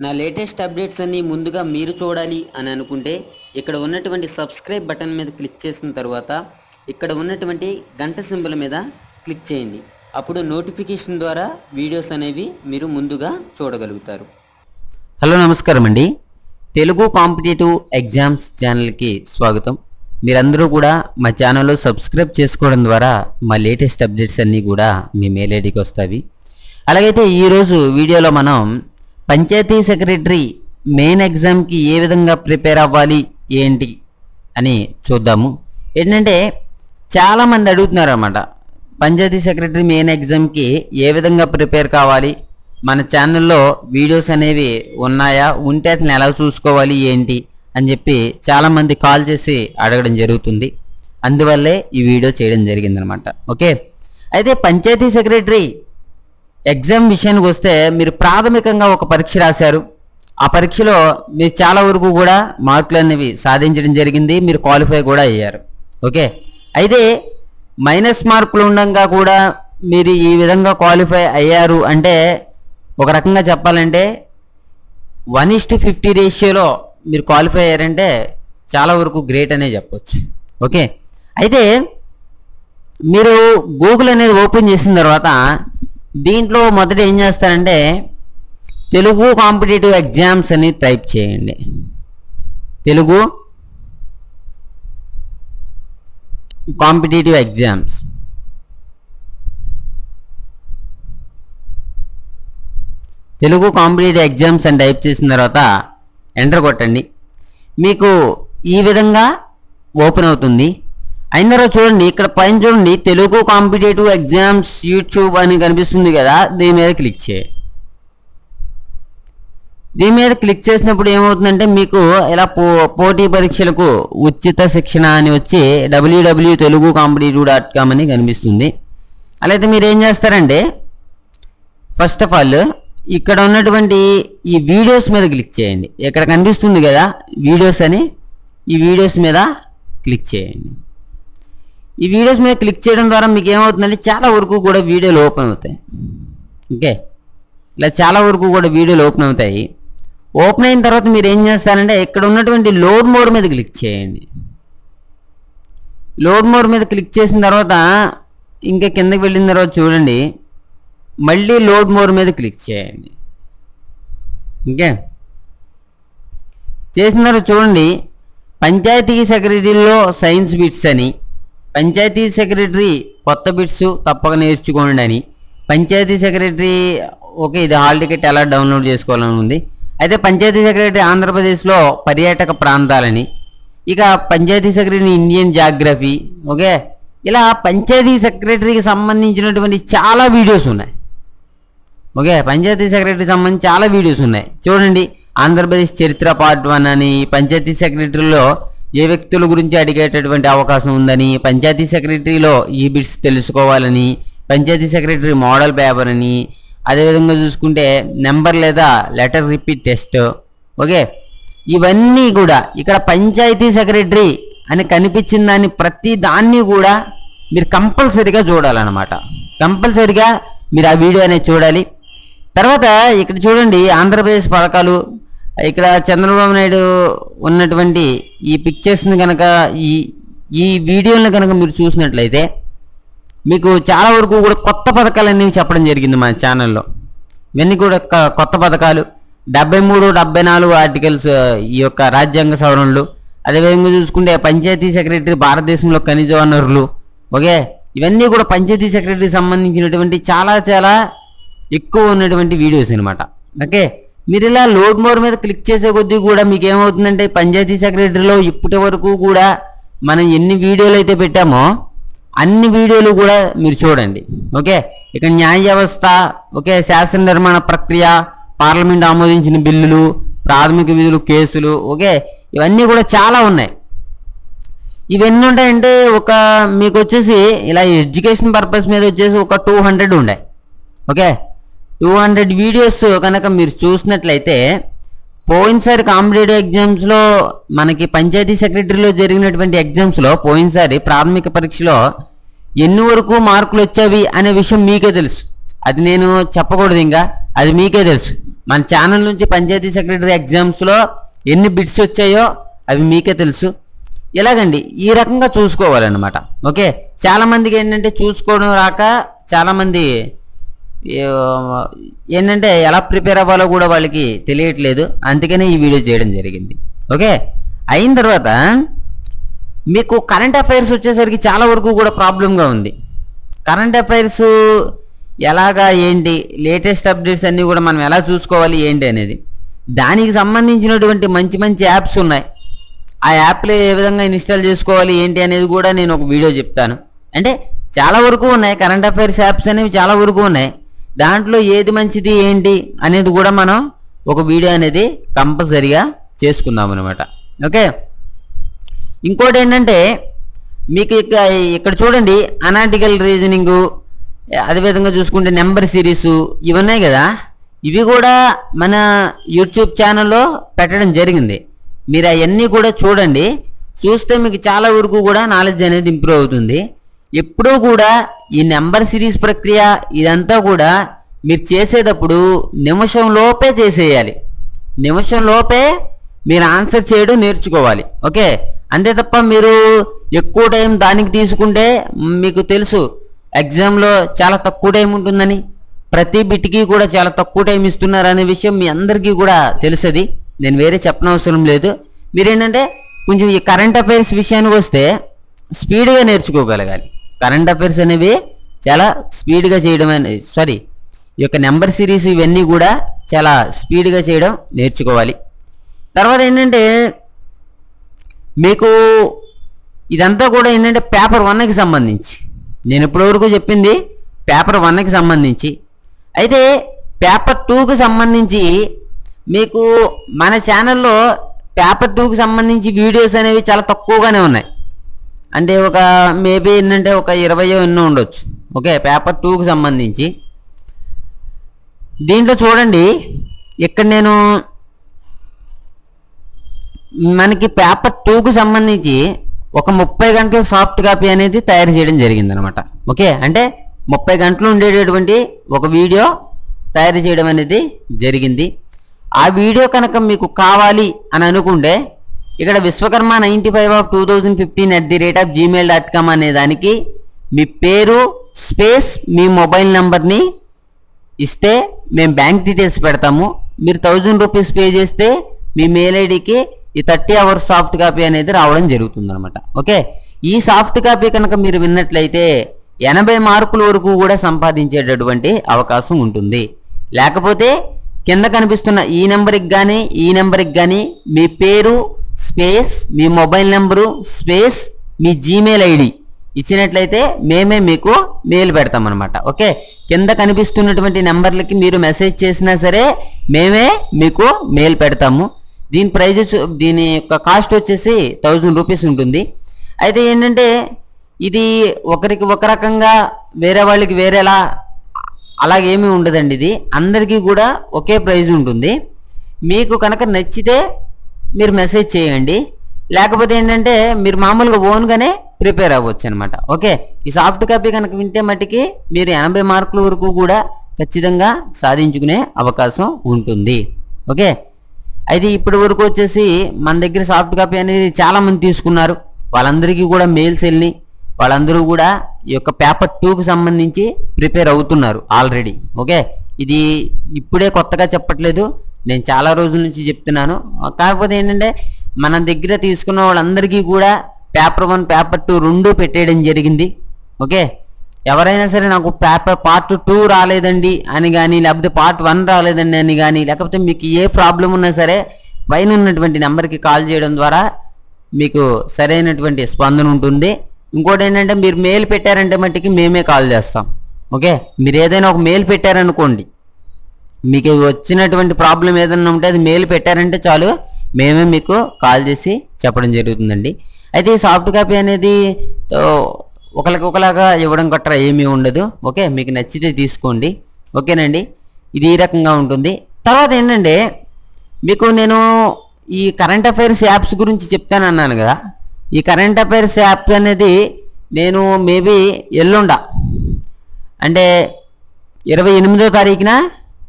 నా latest updates అన్ని ముందుగా మీరు చూడాలి అని అనుకుంటే ఇక్కడ ఉన్నటువంటి సబ్స్క్రైబ్ బటన్ మీద క్లిక్ చేసిన తర్వాత ఇక్కడ ఉన్నటువంటి గంట సింబల్ మీద క్లిక్ చేయండి. అప్పుడు నోటిఫికేషన్ ద్వారా వీడియోస్ అనేవి మీరు ముందుగా చూడగలుగుతారు. హలో నమస్కారం అండి. తెలుగు కాంపిటేటివ్ ఎగ్జామ్స్ ఛానల్కి స్వాగతం. మీరందరూ కూడా మా ఛానల్లో సబ్స్క్రైబ్ చేసుకోవడం ద్వారా మా లేటెస్ట్ అప్డేట్స్ అన్నీ కూడా మీ మెయిల్ ఐడికి వస్తాయి. అలాగైతే ఈరోజు వీడియోలో మనం పంచాయతీ సెక్రటరీ మెయిన్ ఎగ్జామ్కి ఏ విధంగా ప్రిపేర్ అవ్వాలి ఏంటి అని చూద్దాము. ఏంటంటే చాలామంది అడుగుతున్నారు అన్నమాట, పంచాయతీ సెక్రటరీ మెయిన్ ఎగ్జామ్కి ఏ విధంగా ప్రిపేర్ కావాలి, మన ఛానల్లో వీడియోస్ అనేవి ఉన్నాయా, ఉంటే అతను ఎలా చూసుకోవాలి ఏంటి అని చెప్పి చాలామంది కాల్ చేసి అడగడం జరుగుతుంది. అందువల్లే ఈ వీడియో చేయడం జరిగిందనమాట. ఓకే, అయితే పంచాయతీ సెక్రటరీ ఎగ్జామ్ విషయానికి వస్తే మీరు ప్రాథమికంగా ఒక పరీక్ష రాశారు. ఆ పరీక్షలో మీరు చాలా వరకు కూడా మార్కులు అనేవి సాధించడం జరిగింది, మీరు క్వాలిఫై కూడా అయ్యారు. ఓకే, అయితే మైనస్ మార్కులు ఉండగా కూడా మీరు ఈ విధంగా క్వాలిఫై అయ్యారు అంటే ఒక రకంగా చెప్పాలంటే 1:50 రేషియోలో మీరు క్వాలిఫై అయ్యారంటే చాలా వరకు గ్రేట్ అనే చెప్పొచ్చు. ఓకే, అయితే మీరు గూగుల్ అనేది ఓపెన్ చేసిన తర్వాత దీంట్లో మొదట ఏం చేస్తారంటే తెలుగు కాంపిటేటివ్ ఎగ్జామ్స్ అని టైప్ చేయండి. Telugu competitive exams. Telugu competitive exams అని టైప్ చేసిన తర్వాత ఎంటర్ కొట్టండి. మీకు ఈ విధంగా ఓపెన్ అవుతుంది. అయిన తర్వాత చూడండి, ఇక్కడ పైన చూడండి తెలుగు కాంపిటేటివ్ ఎగ్జామ్స్ యూట్యూబ్ అని కనిపిస్తుంది కదా, దీని మీద క్లిక్ చేయండి. దీని మీద క్లిక్ చేసినప్పుడు ఏమవుతుందంటే మీకు ఇలా పోటీ పరీక్షలకు ఉచిత శిక్షణ అని వచ్చి www.telugucompetitive.com అని కనిపిస్తుంది. అలా అయితే మీరు ఏం చేస్తారంటే ఫస్ట్ ఆఫ్ ఆల్ ఇక్కడ ఉన్నటువంటి ఈ వీడియోస్ మీద క్లిక్ చేయండి. ఇక్కడ కనిపిస్తుంది కదా వీడియోస్ అని, ఈ వీడియోస్ మీద క్లిక్ చేయండి. ఈ వీడియోస్ మీద క్లిక్ చేయడం ద్వారా మీకు ఏమవుతుందంటే చాలా వరకు కూడా వీడియోలు ఓపెన్ అవుతాయి. ఓకే, ఇలా చాలా వరకు కూడా వీడియోలు ఓపెన్ అవుతాయి. ఓపెన్ అయిన తర్వాత మీరు ఏం చేస్తారంటే ఇక్కడ ఉన్నటువంటి లోడ్ మోర్ మీద క్లిక్ చేయండి. లోడ్ మోర్ మీద క్లిక్ చేసిన తర్వాత ఇంకా కిందకి వెళ్ళిన తర్వాత చూడండి మళ్ళీ లోడ్ మోర్ మీద క్లిక్ చేయండి. ఓకే, చేసిన తర్వాత చూడండి పంచాయతీ సెక్రటరీలో సైన్స్ బిట్స్ అని, పంచాయతీ సెక్రటరీ కొత్త బిట్స్ తప్పక నేర్చుకోండి అని, పంచాయతీ సెక్రటరీ ఓకే ఇది హాల్ టికెట్ ఎలా డౌన్లోడ్ చేసుకోవాలని ఉంది. అయితే పంచాయతీ సెక్రటరీ ఆంధ్రప్రదేశ్లో పర్యాటక ప్రాంతాలని, ఇక panchayat secretary Indian geography. Okay, ఇలా పంచాయతీ సెక్రటరీకి సంబంధించినటువంటి చాలా వీడియోస్ ఉన్నాయి. ఓకే, పంచాయతీ సెక్రటరీకి సంబంధించి చాలా వీడియోస్ ఉన్నాయి. చూడండి, ఆంధ్రప్రదేశ్ చరిత్ర పార్ట్ 1 అని, పంచాయతీ సెక్రటరీలో ఏ వ్యక్తుల గురించి అడిగేటటువంటి అవకాశం ఉందని, పంచాయతీ సెక్రటరీలో ఈ బిట్స్ తెలుసుకోవాలని, పంచాయతీ సెక్రటరీ మోడల్ పేపర్ అని, అదేవిధంగా చూసుకుంటే నెంబర్ లేదా లెటర్ రిపీట్ టెస్ట్. ఓకే, ఇవన్నీ కూడా ఇక్కడ పంచాయతీ సెక్రటరీ అని కనిపించిన దాన్ని ప్రతి దాన్ని కూడా మీరు కంపల్సరీగా చూడాలన్నమాట. కంపల్సరీగా మీరు ఆ వీడియో అనేది చూడాలి. తర్వాత ఇక్కడ చూడండి ఆంధ్రప్రదేశ్ పథకాలు, ఇక్కడ చంద్రబాబు నాయుడు ఉన్నటువంటి ఈ పిక్చర్స్ని కనుక ఈ వీడియోలను కనుక మీరు చూసినట్లయితే మీకు చాలా వరకు కూడా కొత్త పథకాలు అనేవి చెప్పడం జరిగింది మన ఛానల్లో. ఇవన్నీ కూడా కొత్త పథకాలు, 73, 74 ఆర్టికల్స్ ఈ యొక్క రాజ్యాంగ సవరణలు, అదేవిధంగా చూసుకుంటే పంచాయతీ సెక్రటరీ భారతదేశంలో ఖనిజ వనరులు. ఓకే, ఇవన్నీ కూడా పంచాయతీ సెక్రటరీకి సంబంధించినటువంటి చాలా చాలా ఎక్కువ ఉన్నటువంటి వీడియోస్ అనమాట. ఓకే, మీరు ఇలా లోడ్ మోర్ మీద క్లిక్ చేసే కొద్దీ కూడా మీకు ఏమవుతుందంటే పంచాయతీ సెక్రటరీలో ఇప్పటి వరకు కూడా మనం ఎన్ని వీడియోలు అయితే పెట్టామో అన్ని వీడియోలు కూడా మీరు చూడండి. ఓకే, ఇక న్యాయ వ్యవస్థ, ఓకే శాసన నిర్మాణ ప్రక్రియ, పార్లమెంట్ ఆమోదించిన బిల్లులు, ప్రాథమిక విధులు, కేసులు. ఓకే, ఇవన్నీ కూడా చాలా ఉన్నాయి. ఇవన్నీ ఉంటాయంటే ఒక మీకు వచ్చేసి ఇలా ఎడ్యుకేషన్ పర్పస్ మీద వచ్చేసి ఒక 200 ఉన్నాయి. ఓకే, 200 వీడియోస్ కనుక మీరు చూసినట్లయితే పోయినసారి కాంపిటేటివ్ ఎగ్జామ్స్లో మనకి పంచాయతీ సెక్రటరీలో జరిగినటువంటి ఎగ్జామ్స్లో పోయినసారి ప్రాథమిక పరీక్షలో ఎన్ని వరకు మార్కులు వచ్చేవి అనే విషయం మీకే తెలుసు. అది నేను చెప్పకూడదు, ఇంకా అది మీకే తెలుసు. మన ఛానల్ నుంచి పంచాయతీ సెక్రటరీ ఎగ్జామ్స్లో ఎన్ని బిట్స్ వచ్చాయో అవి మీకే తెలుసు. ఇలాగండి ఈ రకంగా చూసుకోవాలన్నమాట. ఓకే, చాలామందికి ఏంటంటే చూసుకోవడం రాక చాలామంది ఏంటంటే ఎలా ప్రిపేర్ అవ్వాలో కూడా వాళ్ళకి తెలియట్లేదు. అందుకనే ఈ వీడియో చేయడం జరిగింది. ఓకే, అయిన తర్వాత మీకు కరెంట్ అఫైర్స్ వచ్చేసరికి చాలా వరకు కూడా ప్రాబ్లంగా ఉంది. కరెంట్ అఫైర్స్ ఎలాగా ఏంటి, లేటెస్ట్ అప్డేట్స్ అన్నీ కూడా మనం ఎలా చూసుకోవాలి ఏంటి అనేది, దానికి సంబంధించినటువంటి మంచి మంచి యాప్స్ ఉన్నాయి. ఆ యాప్లో ఏ విధంగా ఇన్స్టాల్ చేసుకోవాలి ఏంటి అనేది కూడా నేను ఒక వీడియో చెప్తాను. అంటే చాలా వరకు ఉన్నాయి కరెంట్ అఫైర్స్ యాప్స్ అనేవి, చాలా వరకు ఉన్నాయి. దాంట్లో ఏది మంచిది ఏంటి అనేది కూడా మనం ఒక వీడియో అనేది కంపల్సరీగా చేసుకుందాం అనమాట. ఓకే, ఇంకోటి ఏంటంటే మీకు ఇక్కడ చూడండి, అనాలిటికల్ రీజనింగు, అదేవిధంగా చూసుకుంటే నెంబర్ సిరీసు ఇవి ఉన్నాయి కదా, ఇవి కూడా మన యూట్యూబ్ ఛానల్లో పెట్టడం జరిగింది. మీరు అవన్నీ కూడా చూడండి. చూస్తే మీకు చాలా వరకు కూడా నాలెడ్జ్ అనేది ఇంప్రూవ్ అవుతుంది. ఎప్పుడూ కూడా ఈ నెంబర్ సిరీస్ ప్రక్రియ ఇదంతా కూడా మీరు చేసేటప్పుడు నిమిషం లోపే చేసేయాలి. నిమిషం లోపే మీరు ఆన్సర్ చేయడం నేర్చుకోవాలి. ఓకే, అంతే తప్ప మీరు ఎక్కువ టైం దానికి తీసుకుంటే మీకు తెలుసు ఎగ్జామ్లో చాలా తక్కువ టైం ఉంటుందని, ప్రతి బిట్కి కూడా చాలా తక్కువ టైం ఇస్తున్నారు అనే విషయం మీ అందరికీ కూడా తెలుసది. నేను వేరే చెప్పనవసరం లేదు. మీరేంటంటే కొంచెం ఈ కరెంట్ అఫైర్స్ విషయానికి వస్తే స్పీడ్గా నేర్చుకోగలగాలి. కరెంట్ అఫైర్స్ అనేవి చాలా స్పీడ్గా చేయడం అనేది ఈ యొక్క నెంబర్ సిరీస్ ఇవన్నీ కూడా చాలా స్పీడ్గా చేయడం నేర్చుకోవాలి. తర్వాత ఏంటంటే మీకు ఇదంతా కూడా ఏంటంటే పేపర్ 1కి సంబంధించి నేను ఇప్పటివరకు చెప్పింది పేపర్ 1కి సంబంధించి. అయితే పేపర్ 2కి సంబంధించి మీకు మన ఛానల్లో పేపర్ 2కి సంబంధించి వీడియోస్ అనేవి చాలా తక్కువగానే ఉన్నాయి. అంటే ఒక మేబీ ఏంటంటే ఒక 20 ఎన్నో ఉండొచ్చు. ఓకే, పేపర్ 2కి సంబంధించి దీంట్లో చూడండి, ఇక్కడ నేను మనకి పేపర్ 2కి సంబంధించి ఒక 30 గంటల సాఫ్ట్ కాపీ అనేది తయారు చేయడం జరిగింది అనమాట. ఓకే, అంటే 30 గంటలు ఉండేటటువంటి ఒక వీడియో తయారు చేయడం అనేది జరిగింది. ఆ వీడియో కనుక మీకు కావాలి అని అనుకుంటే ఇక్కడ విశ్వకర్మ 95/2015 అనే దానికి మీ పేరు స్పేస్ మీ మొబైల్ నెంబర్ని ఇస్తే మేము బ్యాంక్ డీటెయిల్స్ పెడతాము. మీరు 1000 రూపీస్ పే చేస్తే మీ మెయిల్ ఐడికి ఈ 30 అవర్స్ సాఫ్ట్ కాపీ అనేది రావడం జరుగుతుంది అనమాట. ఓకే, ఈ సాఫ్ట్ కాపీ కనుక మీరు విన్నట్లయితే 80 మార్కుల వరకు కూడా సంపాదించేటటువంటి అవకాశం ఉంటుంది. లేకపోతే కింద కనిపిస్తున్న ఈ నెంబర్కి కానీ మీ పేరు స్పేస్ మీ మొబైల్ నెంబరు స్పేస్ మీ జీమెయిల్ ఐడి ఇచ్చినట్లయితే మేమే మీకు మెయిల్ పెడతామన్నమాట. ఓకే, కింద కనిపిస్తున్నటువంటి నెంబర్లకి మీరు మెసేజ్ చేసినా సరే మేమే మీకు మెయిల్ పెడతాము. దీని యొక్క కాస్ట్ వచ్చేసి 1000 రూపీస్ ఉంటుంది. అయితే ఏంటంటే ఇది ఒకరికి ఒక రకంగా వేరే వాళ్ళకి వేరేలా అలాగేమీ ఉండదండి. ఇది అందరికీ కూడా ఒకే ప్రైజ్ ఉంటుంది. మీకు కనుక నచ్చితే మీరు మెసేజ్ చేయండి, లేకపోతే ఏంటంటే మీరు మామూలుగా ఓన్గానే ప్రిపేర్ అవ్వచ్చు అనమాట. ఓకే, ఈ సాఫ్ట్ కాపీ కనుక వింటే మట్టికి మీరు 80 మార్కుల వరకు కూడా ఖచ్చితంగా సాధించుకునే అవకాశం ఉంటుంది. ఓకే, అయితే ఇప్పటి వరకు వచ్చేసి మన దగ్గర సాఫ్ట్ కాపీ అనేది చాలామంది తీసుకున్నారు. వాళ్ళందరికీ కూడా మెయిల్స్ వెళ్ళి వాళ్ళందరూ కూడా ఈ యొక్క పేపర్ 2కి సంబంధించి ప్రిపేర్ అవుతున్నారు ఆల్రెడీ. ఓకే, ఇది ఇప్పుడే కొత్తగా చెప్పట్లేదు, నేను చాలా రోజుల నుంచి చెప్తున్నాను. కాకపోతే ఏంటంటే మన దగ్గర తీసుకున్న వాళ్ళందరికీ కూడా పేపర్ 1 పేపర్ 2 రెండూ పెట్టేయడం జరిగింది. ఓకే, ఎవరైనా సరే నాకు పార్ట్ 2 రాలేదండి అని కానీ, లేకపోతే పార్ట్ 1 రాలేదండి అని కానీ, లేకపోతే మీకు ఏ ప్రాబ్లం ఉన్నా సరే పైన ఉన్నటువంటి నెంబర్కి కాల్ చేయడం ద్వారా మీకు సరైనటువంటి స్పందన ఉంటుంది. ఇంకోటి ఏంటంటే మీరు మెయిల్ పెట్టారంటే మట్టికి మేమే కాల్ చేస్తాం. ఓకే, మీరు ఏదైనా ఒక మెయిల్ పెట్టారనుకోండి, మీకు వచ్చినటువంటి ప్రాబ్లం ఏదైనా ఉంటే అది మెయిల్ పెట్టారంటే చాలు, మేమే మీకు కాల్ చేసి చెప్పడం జరుగుతుందండి. అయితే ఈ సాఫ్ట్ కాపీ అనేది ఒకలాగా ఇవ్వడం గట్రా ఏమీ ఉండదు. ఓకే, మీకు నచ్చితే తీసుకోండి. ఓకేనండి, ఇది ఈ రకంగా ఉంటుంది. తర్వాత ఏంటంటే మీకు నేను ఈ కరెంట్ అఫైర్స్ యాప్స్ గురించి చెప్తాను అన్నాను కదా. ఈ కరెంట్ అఫైర్స్ యాప్ అనేది నేను మేబీ ఎల్లుండ అంటే 28వ తారీఖున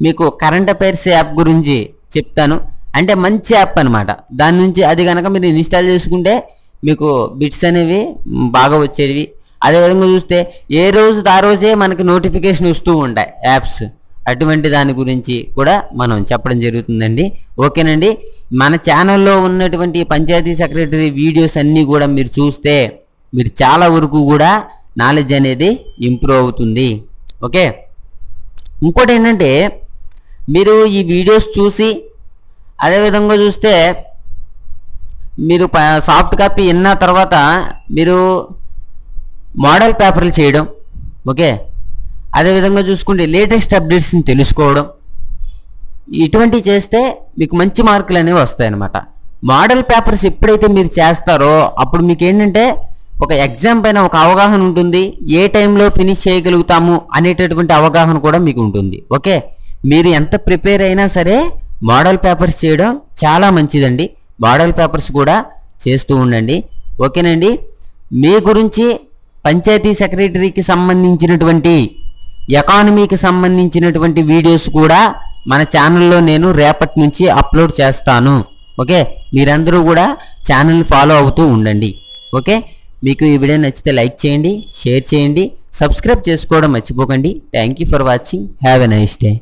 మీకు కరెంట్ అఫైర్స్ యాప్ గురించి చెప్తాను. అంటే మంచి యాప్ అనమాట. దాని నుంచి అది కనుక మీరు ఇన్స్టాల్ చేసుకుంటే మీకు బిట్స్ అనేవి బాగా వచ్చేవి. అదేవిధంగా చూస్తే ఏ రోజు ఆ రోజే మనకి నోటిఫికేషన్ వస్తూ ఉంటాయి యాప్స్. అటువంటి దాని గురించి కూడా మనం చెప్పడం జరుగుతుందండి. ఓకేనండి. మన ఛానల్లో ఉన్నటువంటి పంచాయతీ సెక్రటరీ వీడియోస్ అన్నీ కూడా మీరు చూస్తే మీరు చాలా వరకు కూడా నాలెడ్జ్ అనేది ఇంప్రూవ్ అవుతుంది. ఓకే. ఇంకోటి ఏంటంటే మీరు ఈ వీడియోస్ చూసి అదేవిధంగా చూస్తే మీరు సాఫ్ట్ కాపీ విన్న తర్వాత మీరు మోడల్ పేపర్లు చేయడం, ఓకే, అదేవిధంగా చూసుకుంటే లేటెస్ట్ అప్డేట్స్ని తెలుసుకోవడం, ఇటువంటివి చేస్తే మీకు మంచి మార్కులు అనేవి వస్తాయన్నమాట. మోడల్ పేపర్స్ ఎప్పుడైతే మీరు చేస్తారో అప్పుడు మీకు ఏంటంటే ఒక ఎగ్జామ్ పైన ఒక అవగాహన ఉంటుంది. ఏ టైంలో ఫినిష్ చేయగలుగుతాము అనేటటువంటి అవగాహన కూడా మీకు ఉంటుంది. ఓకే. మీరు ఎంత ప్రిపేర్ అయినా సరే మోడల్ పేపర్స్ చేయడం చాలా మంచిదండి. మోడల్ పేపర్స్ కూడా చేస్తూ ఉండండి. ఓకేనండి. మీ గురించి పంచాయతీ సెక్రటరీకి సంబంధించినటువంటి ఎకానమీకి సంబంధించినటువంటి వీడియోస్ కూడా మన ఛానల్లో నేను రేపటి నుంచి అప్లోడ్ చేస్తాను. ఓకే. మీరందరూ కూడా ఛానల్ ఫాలో అవుతూ ఉండండి. ఓకే. మీకు ఈ వీడియో నచ్చితే లైక్ చేయండి, షేర్ చేయండి, సబ్స్క్రైబ్ చేసుకోవడం మర్చిపోకండి. Thank you for watching. Have a nice day.